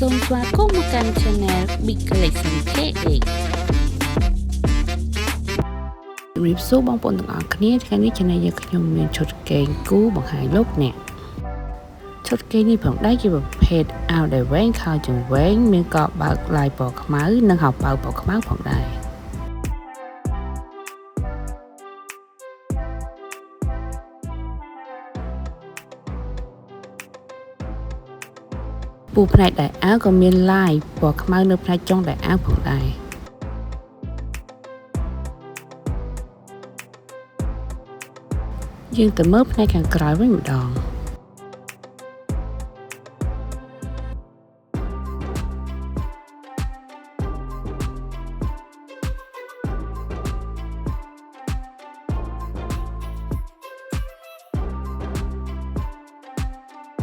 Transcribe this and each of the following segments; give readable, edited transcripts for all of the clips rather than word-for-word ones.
សូមស្វាគមន៍មកកាន់ Channel Big Collection KA រៀបសួរបងប្អូនទាំងអស់គ្នាថ្ងៃនេះ Channel យើងខ្ញុំមានឈុតកេងគូបង្ហាញលោកអ្នកឈុតកេងនេះផងដែរជាប្រភេទអាវដែលវែងខោជើងវែងមានកបើកល័យពណ៌ខ្មៅនិងហៅប៉ៅពណ៌ខ្មៅផងដែរពូផ្នែកដៃអាវក៏មានឡាយពណ៌ខ្មៅនៅផ្នែកចុងដៃអាវផងដែរយើងទៅមើលផ្នែកខាងក្រោយវិញម្ដង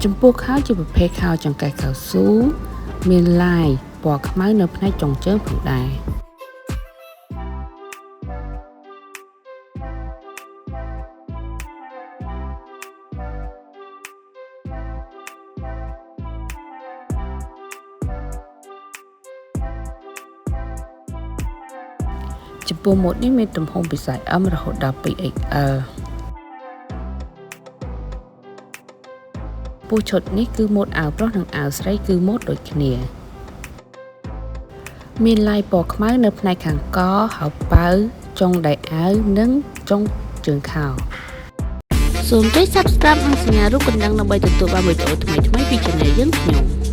ចំពោះខោជាប្រភេទខោចង្កេះកៅស៊ូមានឡាយពណ៌ខ្មៅនៅផ្នែកចុងជើងផងដែរចំពោះម៉ូតនេះមានទំហំពី size M រហូតដល់ 2XL ពូឈុតនេះគឺម៉ូតអាវប្រុសនិងអាវស្រីគឺម៉ូតដូចគ្នាមានឡាយពណ៌ខ្មៅនៅផ្នែកខាងកហៅប៉ៅចុងដៃអាវនិងចុងជើងខោសូមចុច Subscribe និងសញ្ញារូបកណ្ដឹងដើម្បីទទួលបានវីដេអូថ្មីៗពី Channel យើងខ្ញុំ